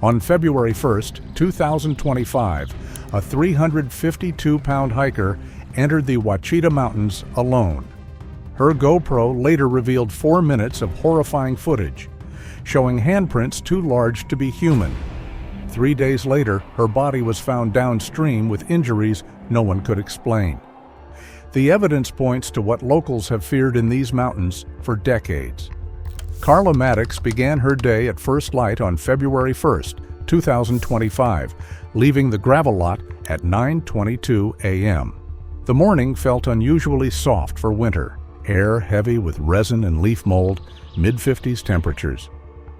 On February 1st, 2025, a 352-pound hiker entered the Ouachita Mountains alone. Her GoPro later revealed 4 minutes of horrifying footage, showing handprints too large to be human. 3 days later, her body was found downstream with injuries no one could explain. The evidence points to what locals have feared in these mountains for decades. Carla Maddox began her day at first light on February 1st, 2025, leaving the gravel lot at 9:22 a.m. The morning felt unusually soft for winter, air heavy with resin and leaf mold, mid-50s temperatures.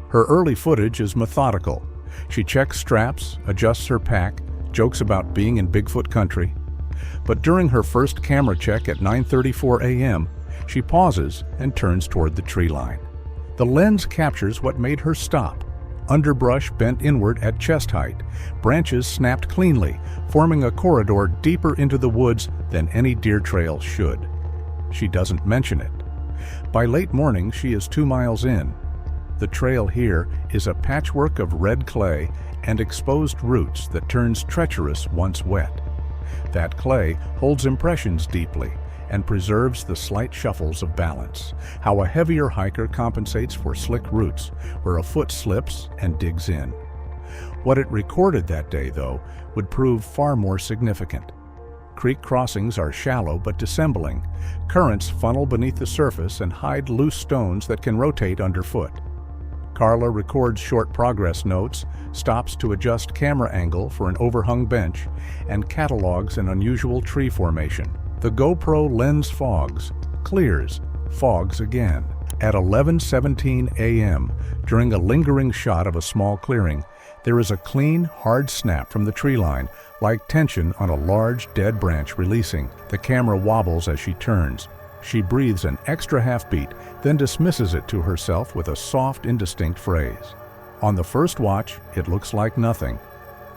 Her early footage is methodical. She checks straps, adjusts her pack, jokes about being in Bigfoot country. But during her first camera check at 9:34 a.m., she pauses and turns toward the tree line. The lens captures what made her stop. Underbrush bent inward at chest height, branches snapped cleanly, forming a corridor deeper into the woods than any deer trail should. She doesn't mention it. By late morning, she is 2 miles in. The trail here is a patchwork of red clay and exposed roots that turns treacherous once wet. That clay holds impressions deeply and preserves the slight shuffles of balance, how a heavier hiker compensates for slick roots where a foot slips and digs in. What it recorded that day, though, would prove far more significant. Creek crossings are shallow but dissembling. Currents funnel beneath the surface and hide loose stones that can rotate underfoot. Carla records short progress notes, stops to adjust camera angle for an overhung bench, and catalogs an unusual tree formation. The GoPro lens fogs, clears, fogs again. At 11:17 a.m., during a lingering shot of a small clearing, there is a clean, hard snap from the tree line, like tension on a large, dead branch releasing. The camera wobbles as she turns. She breathes an extra half-beat, then dismisses it to herself with a soft, indistinct phrase. On the first watch, it looks like nothing.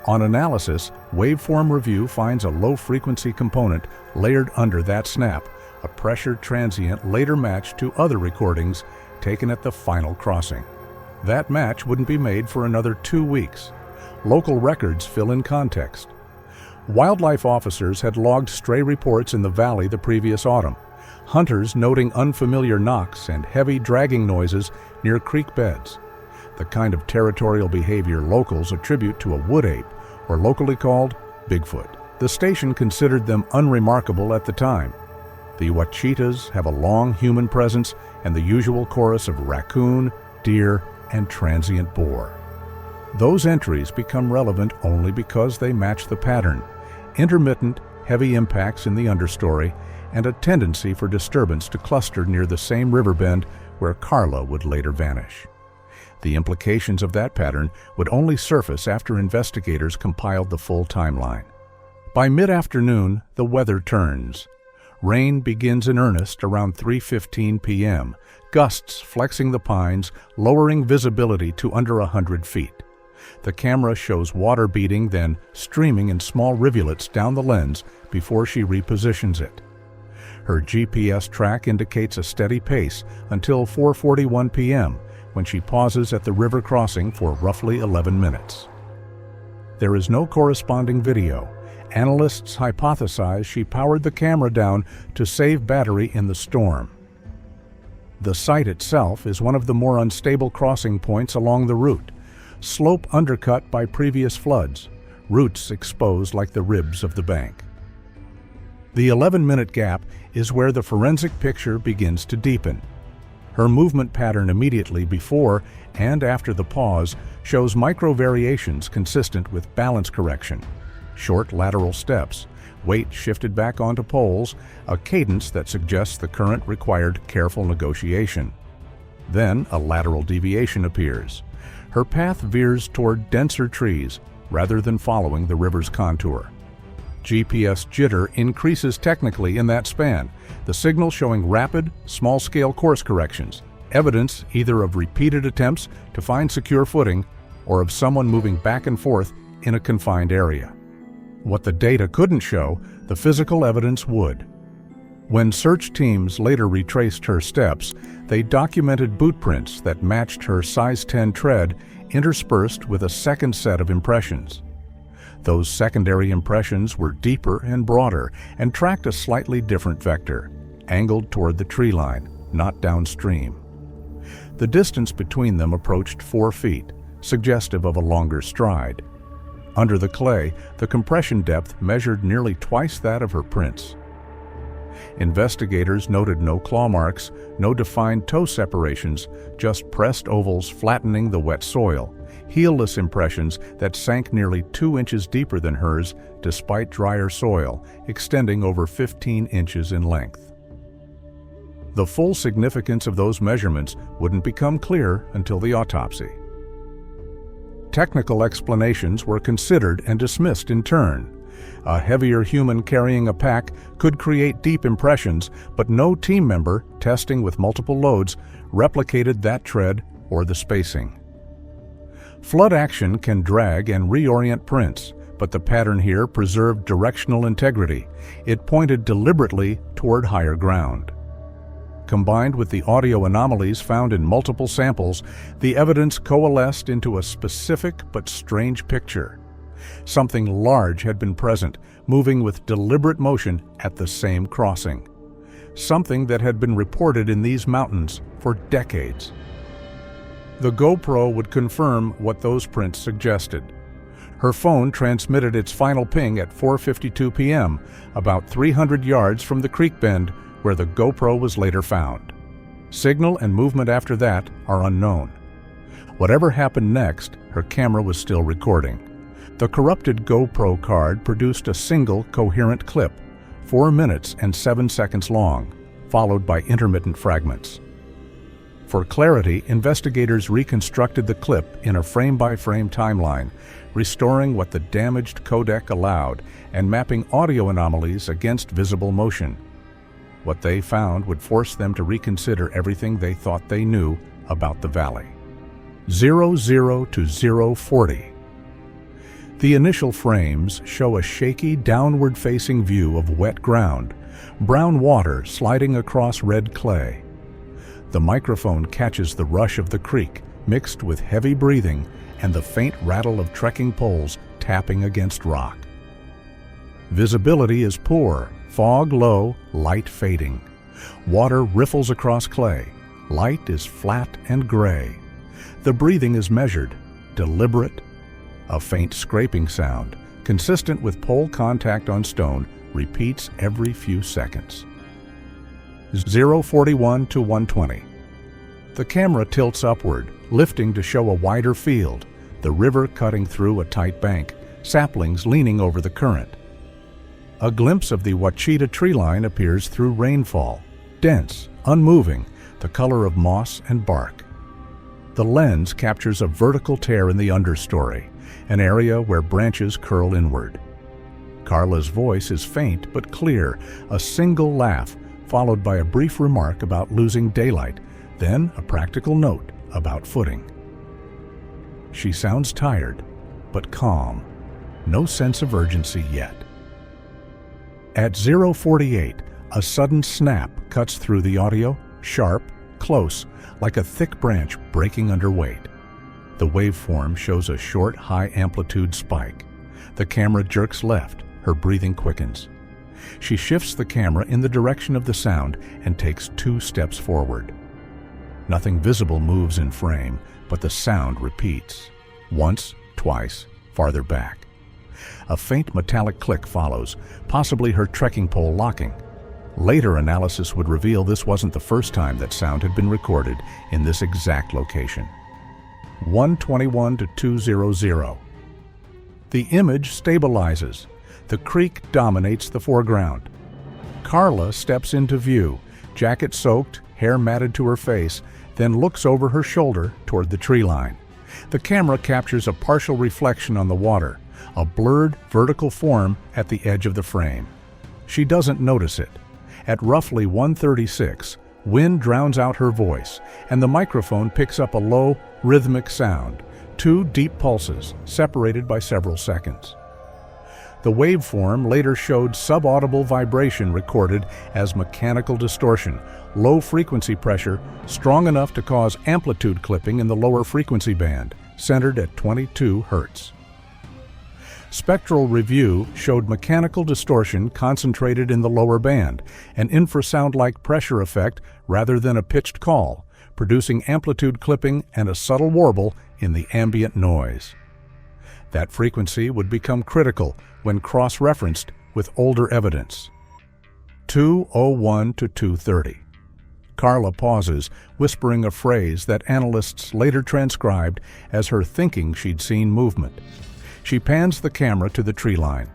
On analysis, Waveform Review finds a low-frequency component layered under that snap, a pressure transient later matched to other recordings taken at the final crossing. That match wouldn't be made for another 2 weeks. Local records fill in context. Wildlife officers had logged stray reports in the valley the previous autumn, hunters noting unfamiliar knocks and heavy dragging noises near creek beds, the kind of territorial behavior locals attribute to a wood ape, or locally called Bigfoot. The station considered them unremarkable at the time. The Ouachitas have a long human presence and the usual chorus of raccoon, deer, and transient boar. Those entries become relevant only because they match the pattern: intermittent, heavy impacts in the understory, and a tendency for disturbance to cluster near the same river bend where Carla would later vanish. The implications of that pattern would only surface after investigators compiled the full timeline. By mid-afternoon, the weather turns. Rain begins in earnest around 3:15 p.m., gusts flexing the pines, lowering visibility to under 100 feet. The camera shows water beating, then streaming in small rivulets down the lens before she repositions it. Her GPS track indicates a steady pace until 4:41 p.m., when she pauses at the river crossing for roughly 11 minutes. There is no corresponding video. Analysts hypothesize she powered the camera down to save battery in the storm. The site itself is one of the more unstable crossing points along the route, slope undercut by previous floods, roots exposed like the ribs of the bank. The 11-minute gap is where the forensic picture begins to deepen. Her movement pattern immediately before and after the pause shows micro-variations consistent with balance correction. Short lateral steps, weight shifted back onto poles, a cadence that suggests the current required careful negotiation. Then a lateral deviation appears. Her path veers toward denser trees rather than following the river's contour. GPS jitter increases technically in that span, the signal showing rapid, small-scale course corrections, evidence either of repeated attempts to find secure footing or of someone moving back and forth in a confined area. What the data couldn't show, the physical evidence would. When search teams later retraced her steps, they documented boot prints that matched her size 10 tread, interspersed with a second set of impressions. Those secondary impressions were deeper and broader and tracked a slightly different vector, angled toward the tree line, not downstream. The distance between them approached 4 feet, suggestive of a longer stride. Under the clay, the compression depth measured nearly twice that of her prints. Investigators noted no claw marks, no defined toe separations, just pressed ovals flattening the wet soil, heelless impressions that sank nearly 2 inches deeper than hers despite drier soil, extending over 15 inches in length. The full significance of those measurements wouldn't become clear until the autopsy. Technical explanations were considered and dismissed in turn. A heavier human carrying a pack could create deep impressions, but no team member, testing with multiple loads, replicated that tread or the spacing. Flood action can drag and reorient prints, but the pattern here preserved directional integrity. It pointed deliberately toward higher ground. Combined with the audio anomalies found in multiple samples, the evidence coalesced into a specific but strange picture. Something large had been present, moving with deliberate motion at the same crossing. Something that had been reported in these mountains for decades. The GoPro would confirm what those prints suggested. Her phone transmitted its final ping at 4:52 p.m., about 300 yards from the creek bend where the GoPro was later found. Signal and movement after that are unknown. Whatever happened next, her camera was still recording. The corrupted GoPro card produced a single coherent clip, 4 minutes and 7 seconds long, followed by intermittent fragments. For clarity, investigators reconstructed the clip in a frame-by-frame timeline, restoring what the damaged codec allowed and mapping audio anomalies against visible motion. What they found would force them to reconsider everything they thought they knew about the valley. 00 to 040. The initial frames show a shaky, downward-facing view of wet ground, brown water sliding across red clay. The microphone catches the rush of the creek, mixed with heavy breathing and the faint rattle of trekking poles tapping against rock. Visibility is poor, fog low, light fading. Water riffles across clay. Light is flat and gray. The breathing is measured, deliberate. A faint scraping sound, consistent with pole contact on stone, repeats every few seconds. 041 to 120. The camera tilts upward, lifting to show a wider field, the river cutting through a tight bank, saplings leaning over the current. A glimpse of the Ouachita tree line appears through rainfall, dense, unmoving, the color of moss and bark. The lens captures a vertical tear in the understory, an area where branches curl inward. Carla's voice is faint but clear, a single laugh, followed by a brief remark about losing daylight, then a practical note about footing. She sounds tired, but calm. No sense of urgency yet. At 048, a sudden snap cuts through the audio, sharp, close, like a thick branch breaking under weight. The waveform shows a short, high-amplitude spike. The camera jerks left, her breathing quickens. She shifts the camera in the direction of the sound and takes 2 steps forward. Nothing visible moves in frame, but the sound repeats. Once, twice, farther back. A faint metallic click follows, possibly her trekking pole locking. Later analysis would reveal this wasn't the first time that sound had been recorded in this exact location. 121 to 200. The image stabilizes. The creek dominates the foreground. Carla steps into view, jacket soaked, hair matted to her face, then looks over her shoulder toward the tree line. The camera captures a partial reflection on the water, a blurred vertical form at the edge of the frame. She doesn't notice it. At roughly 1:36, wind drowns out her voice, and the microphone picks up a low, rhythmic sound, 2 deep pulses separated by several seconds. The waveform later showed subaudible vibration recorded as mechanical distortion, low frequency pressure, strong enough to cause amplitude clipping in the lower frequency band, centered at 22 Hz. Spectral review showed mechanical distortion concentrated in the lower band, an infrasound-like pressure effect rather than a pitched call, producing amplitude clipping and a subtle warble in the ambient noise. That frequency would become critical when cross-referenced with older evidence. 2:01 to 2:30. Carla pauses, whispering a phrase that analysts later transcribed as her thinking she'd seen movement. She pans the camera to the tree line.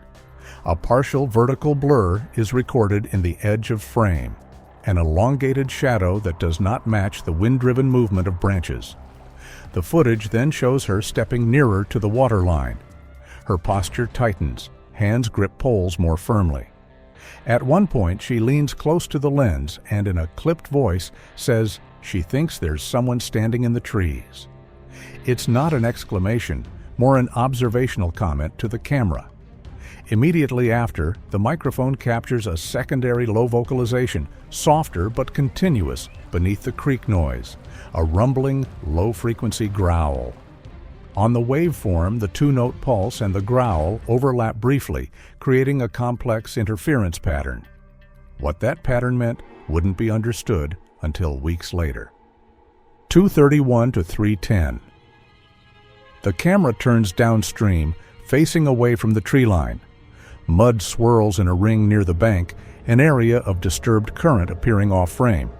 A partial vertical blur is recorded in the edge of frame, an elongated shadow that does not match the wind-driven movement of branches. The footage then shows her stepping nearer to the water line. Her posture tightens, hands grip poles more firmly. At one point, she leans close to the lens and in a clipped voice says she thinks there's someone standing in the trees. It's not an exclamation, more an observational comment to the camera. Immediately after, the microphone captures a secondary low vocalization, softer but continuous, beneath the creek noise, a rumbling, low-frequency growl. On the waveform, the two-note pulse and the growl overlap briefly, creating a complex interference pattern. What that pattern meant wouldn't be understood until weeks later. 2:31 to 3:10. The camera turns downstream, facing away from the tree line. Mud swirls in a ring near the bank, an area of disturbed current appearing off-frame.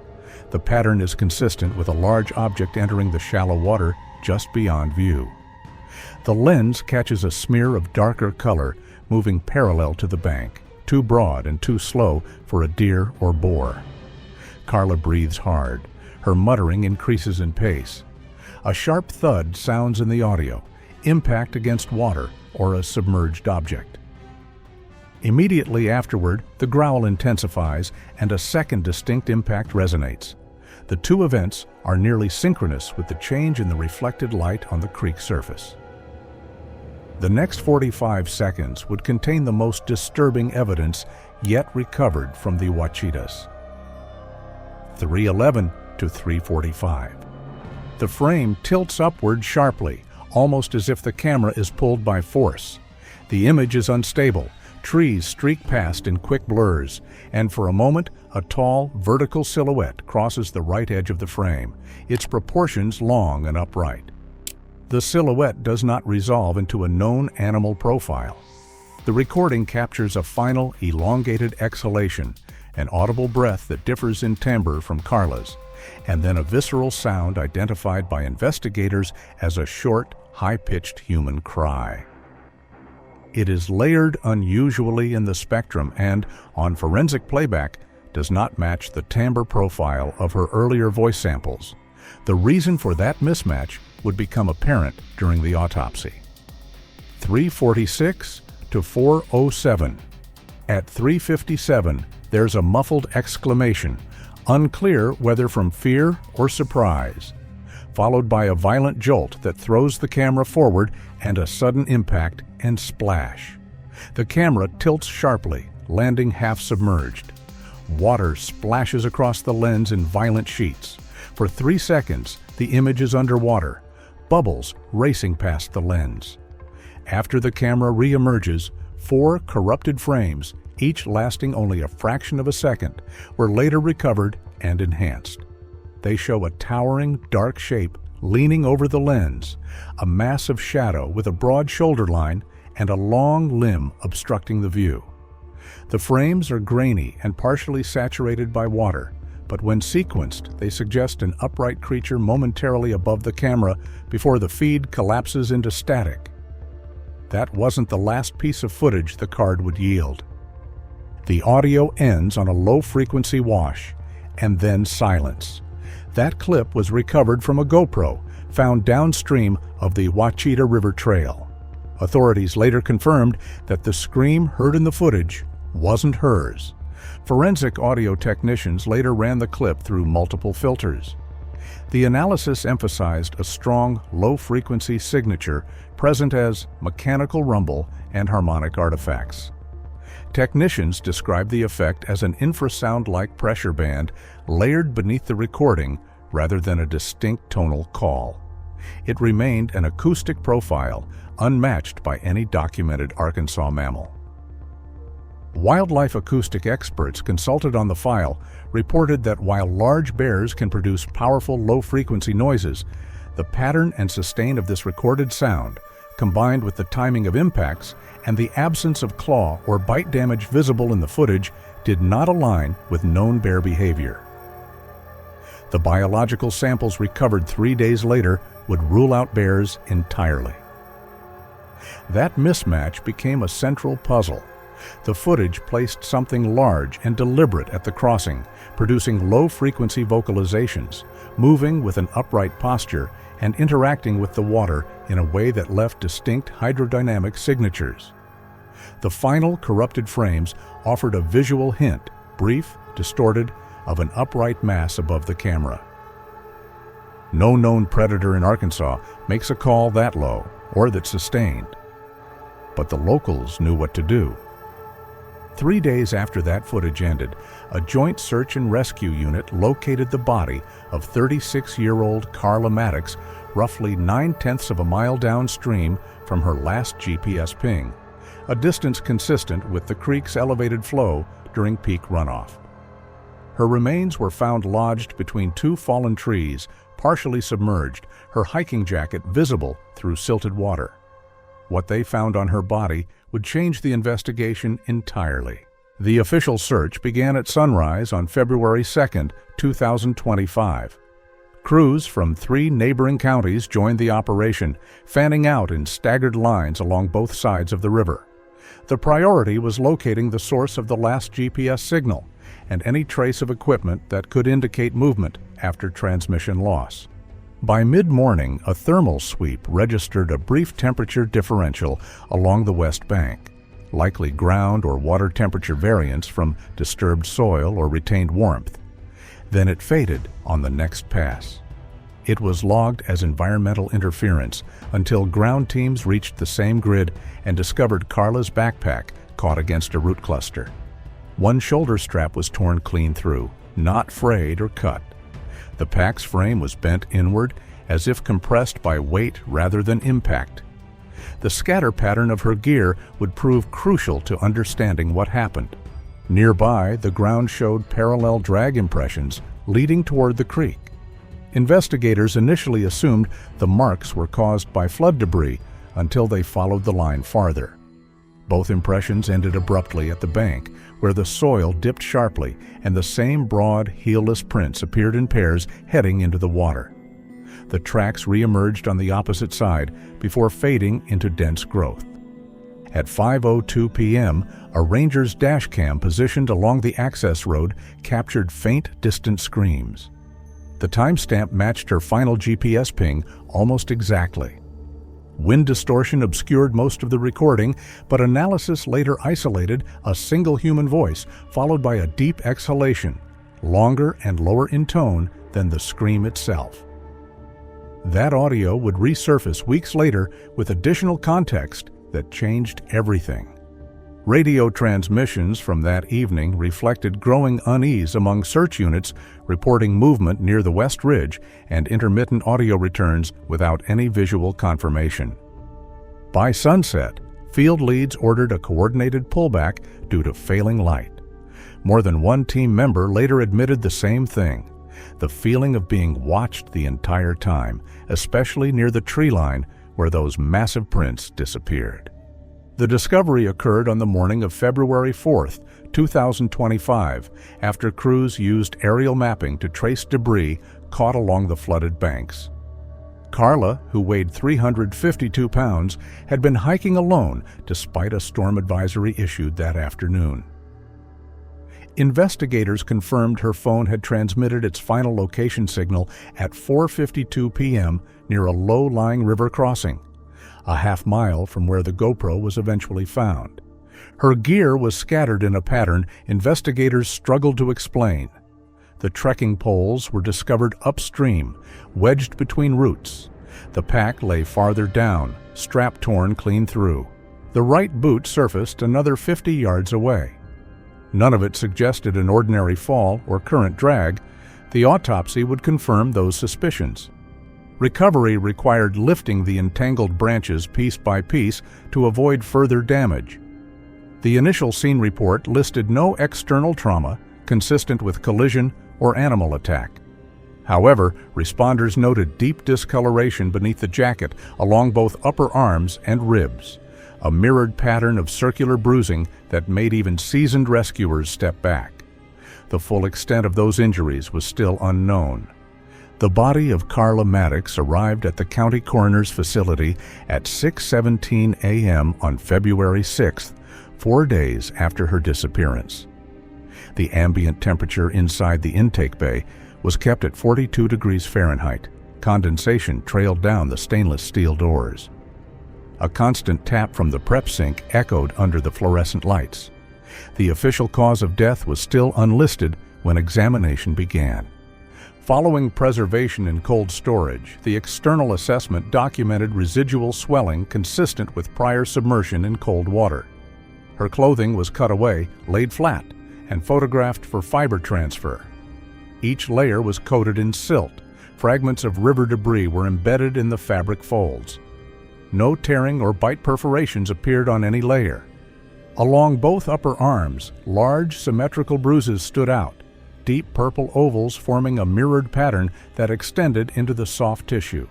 The pattern is consistent with a large object entering the shallow water just beyond view. The lens catches a smear of darker color moving parallel to the bank, too broad and too slow for a deer or boar. Carla breathes hard. Her muttering increases in pace. A sharp thud sounds in the audio, impact against water or a submerged object. Immediately afterward, the growl intensifies and a second distinct impact resonates. The two events are nearly synchronous with the change in the reflected light on the creek surface. The next 45 seconds would contain the most disturbing evidence yet recovered from the Ouachitas. 3:11 to 3:45. The frame tilts upward sharply, almost as if the camera is pulled by force. The image is unstable. Trees streak past in quick blurs, and for a moment, a tall, vertical silhouette crosses the right edge of the frame, its proportions long and upright. The silhouette does not resolve into a known animal profile. The recording captures a final, elongated exhalation, an audible breath that differs in timbre from Carla's, and then a visceral sound identified by investigators as a short, high-pitched human cry. It is layered unusually in the spectrum and, on forensic playback, does not match the timbre profile of her earlier voice samples. The reason for that mismatch would become apparent during the autopsy. 3:46 to 4:07. At 3:57, there's a muffled exclamation, unclear whether from fear or surprise, followed by a violent jolt that throws the camera forward and a sudden impact and splash. The camera tilts sharply, landing half submerged. Water splashes across the lens in violent sheets. For 3 seconds, the image is underwater, bubbles racing past the lens. After the camera re-emerges, 4 corrupted frames, each lasting only a fraction of a second, were later recovered and enhanced. They show a towering, dark shape leaning over the lens, a massive shadow with a broad shoulder line, and a long limb obstructing the view. The frames are grainy and partially saturated by water, but when sequenced, they suggest an upright creature momentarily above the camera before the feed collapses into static. That wasn't the last piece of footage the card would yield. The audio ends on a low-frequency wash, and then silence. That clip was recovered from a GoPro found downstream of the Ouachita River Trail. Authorities later confirmed that the scream heard in the footage wasn't hers. Forensic audio technicians later ran the clip through multiple filters. The analysis emphasized a strong, low-frequency signature present as mechanical rumble and harmonic artifacts. Technicians described the effect as an infrasound-like pressure band layered beneath the recording rather than a distinct tonal call. It remained an acoustic profile unmatched by any documented Arkansas mammal. Wildlife acoustic experts consulted on the file reported that while large bears can produce powerful low-frequency noises, the pattern and sustain of this recorded sound, combined with the timing of impacts and the absence of claw or bite damage visible in the footage, did not align with known bear behavior. The biological samples recovered 3 days later would rule out bears entirely. That mismatch became a central puzzle. The footage placed something large and deliberate at the crossing, producing low-frequency vocalizations, moving with an upright posture, and interacting with the water in a way that left distinct hydrodynamic signatures. The final corrupted frames offered a visual hint, brief, distorted, of an upright mass above the camera. No known predator in Arkansas makes a call that low or that's sustained. But the locals knew what to do. 3 days after that footage ended, a joint search and rescue unit located the body of 36-year-old Carla Maddox roughly 9/10 of a mile downstream from her last GPS ping, a distance consistent with the creek's elevated flow during peak runoff. Her remains were found lodged between 2 fallen trees, partially submerged, her hiking jacket visible through silted water. What they found on her body would change the investigation entirely. The official search began at sunrise on February 2, 2025. Crews from 3 neighboring counties joined the operation, fanning out in staggered lines along both sides of the river. The priority was locating the source of the last GPS signal and any trace of equipment that could indicate movement after transmission loss. By mid-morning, a thermal sweep registered a brief temperature differential along the west bank, likely ground or water temperature variance from disturbed soil or retained warmth. Then it faded on the next pass. It was logged as environmental interference until ground teams reached the same grid and discovered Carla's backpack caught against a root cluster. One shoulder strap was torn clean through, not frayed or cut. The pack's frame was bent inward, as if compressed by weight rather than impact. The scatter pattern of her gear would prove crucial to understanding what happened. Nearby, the ground showed parallel drag impressions leading toward the creek. Investigators initially assumed the marks were caused by flood debris until they followed the line farther. Both impressions ended abruptly at the bank, where the soil dipped sharply and the same broad, heelless prints appeared in pairs heading into the water. The tracks re-emerged on the opposite side before fading into dense growth. At 5:02 p.m., a ranger's dash cam positioned along the access road captured faint, distant screams. The timestamp matched her final GPS ping almost exactly. Wind distortion obscured most of the recording, but analysis later isolated a single human voice, followed by a deep exhalation, longer and lower in tone than the scream itself. That audio would resurface weeks later with additional context that changed everything. Radio transmissions from that evening reflected growing unease among search units reporting movement near the West Ridge and intermittent audio returns without any visual confirmation. By sunset, field leads ordered a coordinated pullback due to failing light. More than one team member later admitted the same thing, the feeling of being watched the entire time, especially near the tree line where those massive prints disappeared. The discovery occurred on the morning of February 4, 2025, after crews used aerial mapping to trace debris caught along the flooded banks. Carla, who weighed 352 pounds, had been hiking alone despite a storm advisory issued that afternoon. Investigators confirmed her phone had transmitted its final location signal at 4:52 p.m. near a low-lying river crossing, a half-mile from where the GoPro was eventually found. Her gear was scattered in a pattern investigators struggled to explain. The trekking poles were discovered upstream, wedged between roots. The pack lay farther down, strap torn clean through. The right boot surfaced another 50 yards away. None of it suggested an ordinary fall or current drag. The autopsy would confirm those suspicions. Recovery required lifting the entangled branches piece by piece to avoid further damage. The initial scene report listed no external trauma consistent with collision or animal attack. However, responders noted deep discoloration beneath the jacket along both upper arms and ribs, a mirrored pattern of circular bruising that made even seasoned rescuers step back. The full extent of those injuries was still unknown. The body of Carla Maddox arrived at the county coroner's facility at 6:17 a.m. on February 6th, 4 days after her disappearance. The ambient temperature inside the intake bay was kept at 42 degrees Fahrenheit. Condensation trailed down the stainless steel doors. A constant tap from the prep sink echoed under the fluorescent lights. The official cause of death was still unlisted when examination began. Following preservation in cold storage, the external assessment documented residual swelling consistent with prior submersion in cold water. Her clothing was cut away, laid flat, and photographed for fiber transfer. Each layer was coated in silt. Fragments of river debris were embedded in the fabric folds. No tearing or bite perforations appeared on any layer. Along both upper arms, large symmetrical bruises stood out, deep purple ovals forming a mirrored pattern that extended into the soft tissue.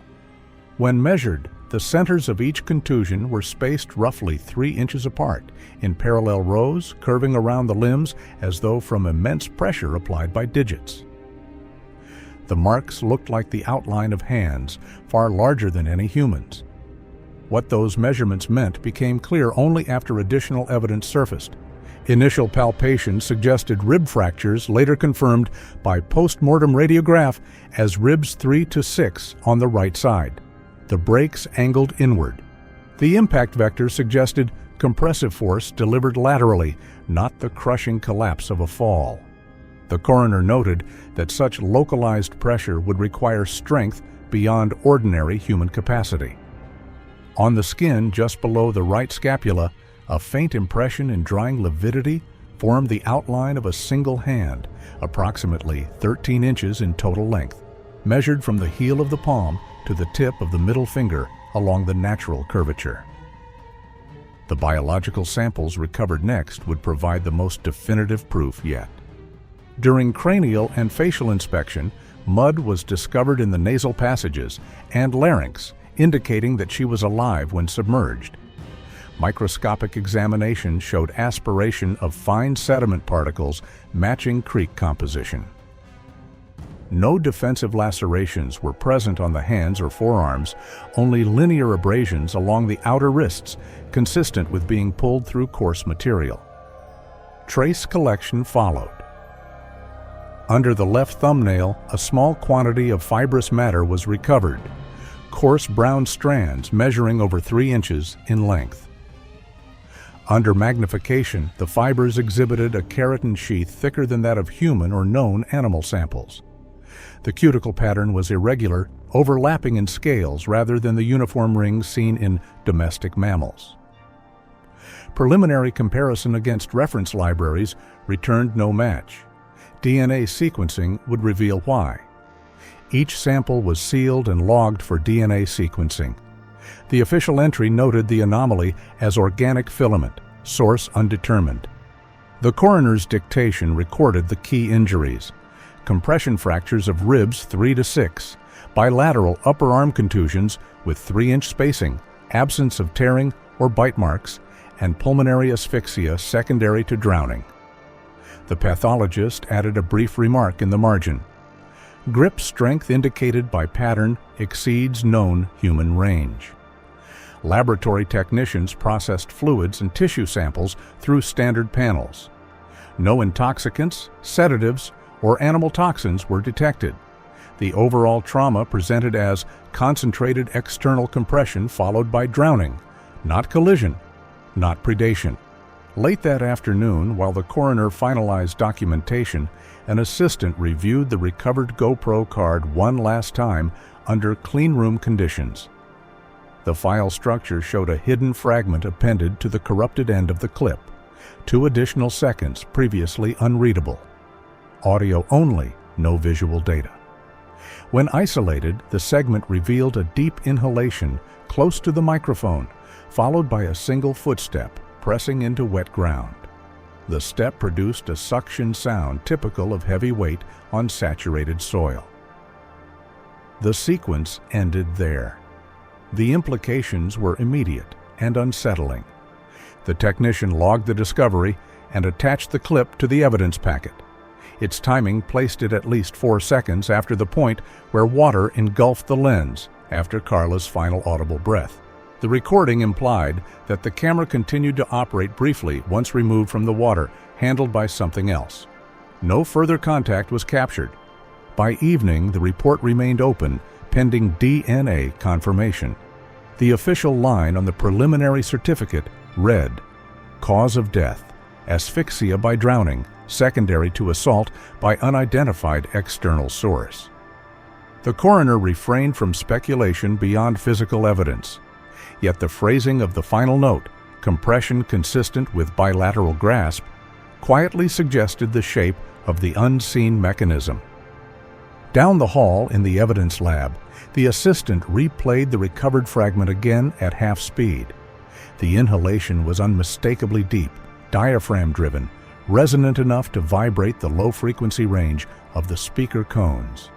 When measured, the centers of each contusion were spaced roughly 3 inches apart, in parallel rows, curving around the limbs as though from immense pressure applied by digits. The marks looked like the outline of hands, far larger than any humans. What those measurements meant became clear only after additional evidence surfaced. Initial palpation suggested rib fractures, later confirmed by post-mortem radiograph as ribs 3 to 6 on the right side. The breaks angled inward. The impact vector suggested compressive force delivered laterally, not the crushing collapse of a fall. The coroner noted that such localized pressure would require strength beyond ordinary human capacity. On the skin just below the right scapula, a faint impression in drying lividity formed the outline of a single hand, approximately 13 inches in total length, measured from the heel of the palm to the tip of the middle finger along the natural curvature. The biological samples recovered next would provide the most definitive proof yet. During cranial and facial inspection, mud was discovered in the nasal passages and larynx, indicating that she was alive when submerged. Microscopic examination showed aspiration of fine sediment particles matching creek composition. No defensive lacerations were present on the hands or forearms, only linear abrasions along the outer wrists, consistent with being pulled through coarse material. Trace collection followed. Under the left thumbnail, a small quantity of fibrous matter was recovered, coarse brown strands measuring over 3 inches in length. Under magnification, the fibers exhibited a keratin sheath thicker than that of human or known animal samples. The cuticle pattern was irregular, overlapping in scales rather than the uniform rings seen in domestic mammals. Preliminary comparison against reference libraries returned no match. DNA sequencing would reveal why. Each sample was sealed and logged for DNA sequencing. The official entry noted the anomaly as organic filament, source undetermined. The coroner's dictation recorded the key injuries: compression fractures of ribs 3 to 6, bilateral upper arm contusions with 3-inch spacing, absence of tearing or bite marks, and pulmonary asphyxia secondary to drowning. The pathologist added a brief remark in the margin: grip strength indicated by pattern exceeds known human range. Laboratory technicians processed fluids and tissue samples through standard panels. No intoxicants, sedatives, or animal toxins were detected. The overall trauma presented as concentrated external compression followed by drowning, not collision, not predation. Late that afternoon, while the coroner finalized documentation, an assistant reviewed the recovered GoPro card one last time under cleanroom conditions. The file structure showed a hidden fragment appended to the corrupted end of the clip, 2 additional seconds previously unreadable. Audio only, no visual data. When isolated, the segment revealed a deep inhalation close to the microphone, followed by a single footstep pressing into wet ground. The step produced a suction sound typical of heavy weight on saturated soil. The sequence ended there. The implications were immediate and unsettling. The technician logged the discovery and attached the clip to the evidence packet. Its timing placed it at least 4 seconds after the point where water engulfed the lens after Carla's final audible breath. The recording implied that the camera continued to operate briefly once removed from the water, handled by something else. No further contact was captured. By evening, the report remained open, pending DNA confirmation. The official line on the preliminary certificate read, "Cause of death, asphyxia by drowning, secondary to assault by unidentified external source." The coroner refrained from speculation beyond physical evidence. Yet the phrasing of the final note, compression consistent with bilateral grasp, quietly suggested the shape of the unseen mechanism. Down the hall in the evidence lab, the assistant replayed the recovered fragment again at half speed. The inhalation was unmistakably deep, diaphragm-driven, resonant enough to vibrate the low-frequency range of the speaker cones.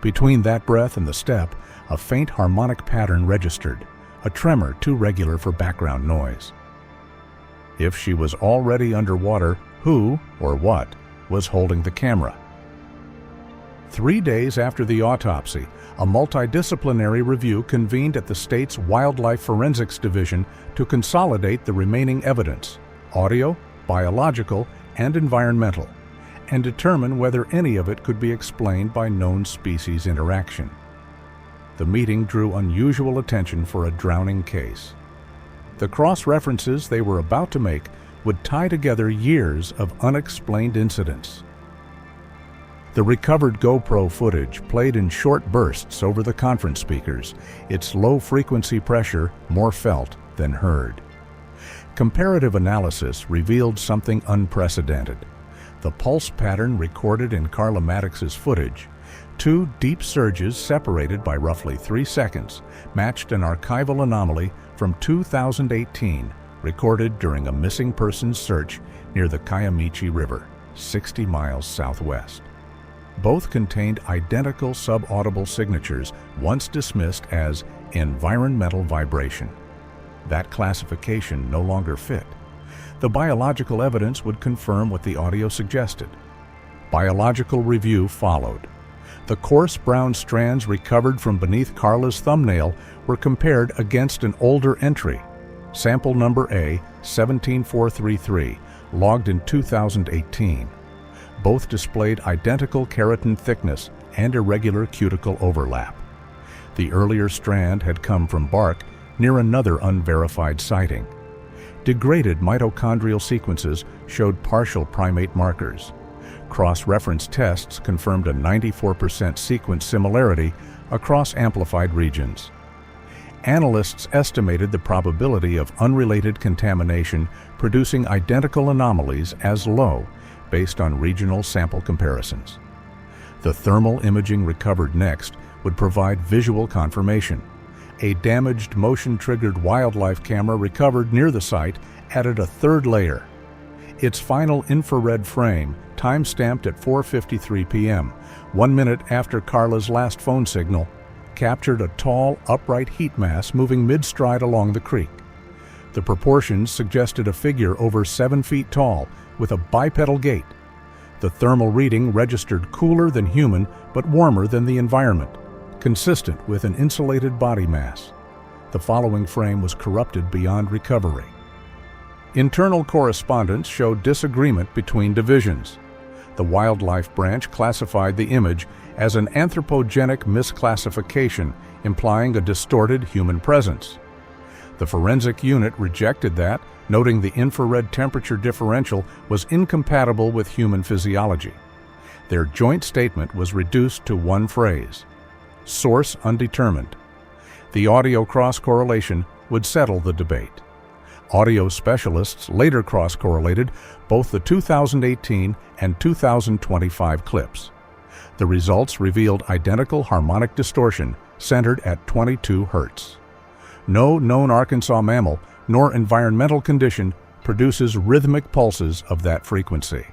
Between that breath and the step, a faint harmonic pattern registered, a tremor too regular for background noise. If she was already underwater, who or what was holding the camera? 3 days after the autopsy, a multidisciplinary review convened at the state's Wildlife Forensics Division to consolidate the remaining evidence, audio, biological, and environmental, and determine whether any of it could be explained by known species interaction. The meeting drew unusual attention for a drowning case. The cross-references they were about to make would tie together years of unexplained incidents. The recovered GoPro footage played in short bursts over the conference speakers, its low-frequency pressure more felt than heard. Comparative analysis revealed something unprecedented. The pulse pattern recorded in Carla Maddox's footage, 2 deep surges separated by roughly 3 seconds, matched an archival anomaly from 2018 recorded during a missing persons search near the Kiamichi River, 60 miles southwest. Both contained identical subaudible signatures once dismissed as environmental vibration. That classification no longer fit. The biological evidence would confirm what the audio suggested. Biological review followed. The coarse brown strands recovered from beneath Carla's thumbnail were compared against an older entry, sample number A 17433, logged in 2018. Both displayed identical keratin thickness and irregular cuticle overlap. The earlier strand had come from bark near another unverified sighting. Degraded mitochondrial sequences showed partial primate markers. Cross-reference tests confirmed a 94% sequence similarity across amplified regions. Analysts estimated the probability of unrelated contamination producing identical anomalies as low based on regional sample comparisons. The thermal imaging recovered next would provide visual confirmation. A damaged motion-triggered wildlife camera recovered near the site added a third layer. Its final infrared frame, time-stamped at 4:53 p.m., 1 minute after Carla's last phone signal, captured a tall, upright heat mass moving mid-stride along the creek. The proportions suggested a figure over 7 feet tall with a bipedal gait. The thermal reading registered cooler than human but warmer than the environment, consistent with an insulated body mass. The following frame was corrupted beyond recovery. Internal correspondence showed disagreement between divisions. The wildlife branch classified the image as an anthropogenic misclassification, implying a distorted human presence. The forensic unit rejected that, noting the infrared temperature differential was incompatible with human physiology. Their joint statement was reduced to one phrase: source undetermined. The audio cross-correlation would settle the debate. Audio specialists later cross-correlated both the 2018 and 2025 clips. The results revealed identical harmonic distortion centered at 22 Hz. No known Arkansas mammal nor environmental condition produces rhythmic pulses of that frequency.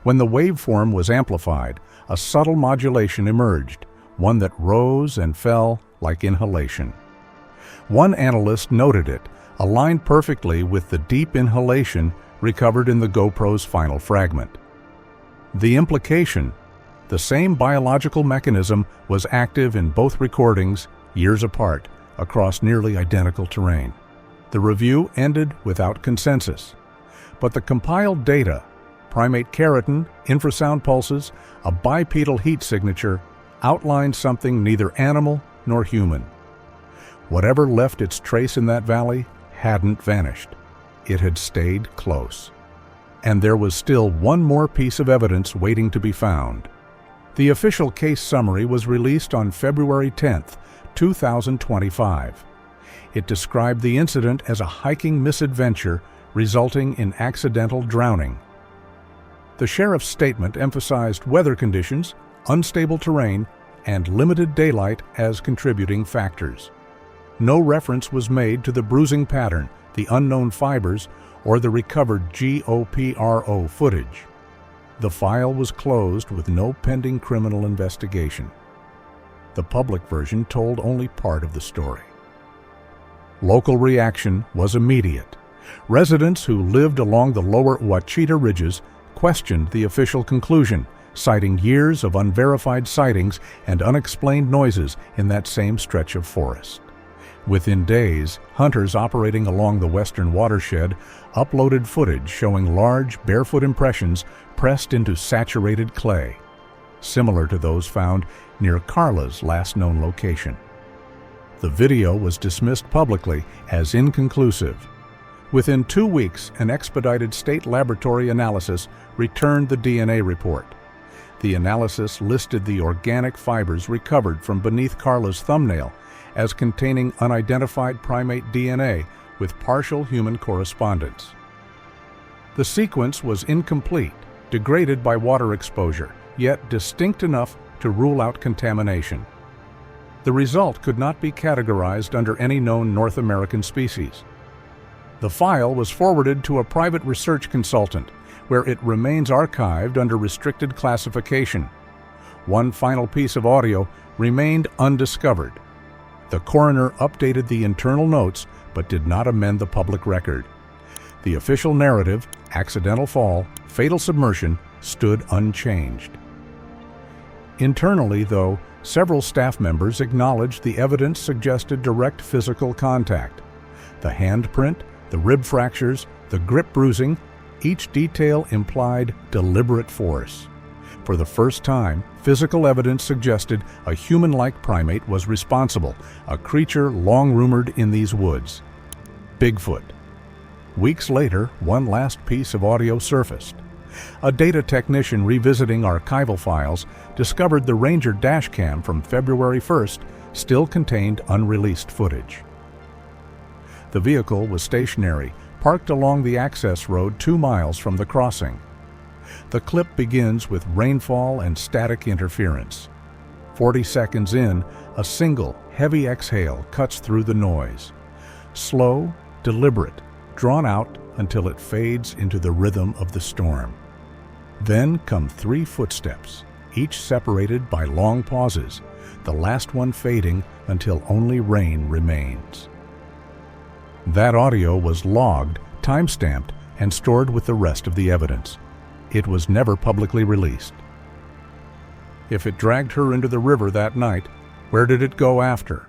When the waveform was amplified, a subtle modulation emerged, one that rose and fell like inhalation. One analyst noted it aligned perfectly with the deep inhalation recovered in the GoPro's final fragment. The implication: the same biological mechanism was active in both recordings years apart across nearly identical terrain. The review ended without consensus, but the compiled data, primate keratin, infrasound pulses, a bipedal heat signature, outlined something neither animal nor human. Whatever left its trace in that valley hadn't vanished. It had stayed close. And there was still one more piece of evidence waiting to be found. The official case summary was released on February 10, 2025. It described the incident as a hiking misadventure resulting in accidental drowning. The sheriff's statement emphasized weather conditions, unstable terrain, and limited daylight as contributing factors. No reference was made to the bruising pattern, the unknown fibers, or the recovered GoPro footage. The file was closed with no pending criminal investigation. The public version told only part of the story. Local reaction was immediate. Residents who lived along the lower Ouachita ridges questioned the official conclusion, citing years of unverified sightings and unexplained noises in that same stretch of forest. Within days, hunters operating along the western watershed uploaded footage showing large, barefoot impressions pressed into saturated clay, similar to those found near Carla's last known location. The video was dismissed publicly as inconclusive. Within 2 weeks, an expedited state laboratory analysis returned the DNA report. The analysis listed the organic fibers recovered from beneath Carla's thumbnail as containing unidentified primate DNA with partial human correspondence. The sequence was incomplete, degraded by water exposure, yet distinct enough to rule out contamination. The result could not be categorized under any known North American species. The file was forwarded to a private research consultant, where it remains archived under restricted classification. One final piece of audio remained undiscovered. The coroner updated the internal notes but did not amend the public record. The official narrative, accidental fall, fatal submersion, stood unchanged. Internally, though, several staff members acknowledged the evidence suggested direct physical contact. The handprint, the rib fractures, the grip bruising, each detail implied deliberate force. For the first time, physical evidence suggested a human-like primate was responsible, a creature long rumored in these woods: Bigfoot. Weeks later, one last piece of audio surfaced. A data technician revisiting archival files discovered the Ranger dashcam from February 1st still contained unreleased footage. The vehicle was stationary, parked along the access road 2 miles from the crossing. The clip begins with rainfall and static interference. 40 seconds in, a single, heavy exhale cuts through the noise. Slow, deliberate, drawn out until it fades into the rhythm of the storm. Then come 3 footsteps, each separated by long pauses, the last one fading until only rain remains. That audio was logged, time-stamped, and stored with the rest of the evidence. It was never publicly released. If it dragged her into the river that night, where did it go after?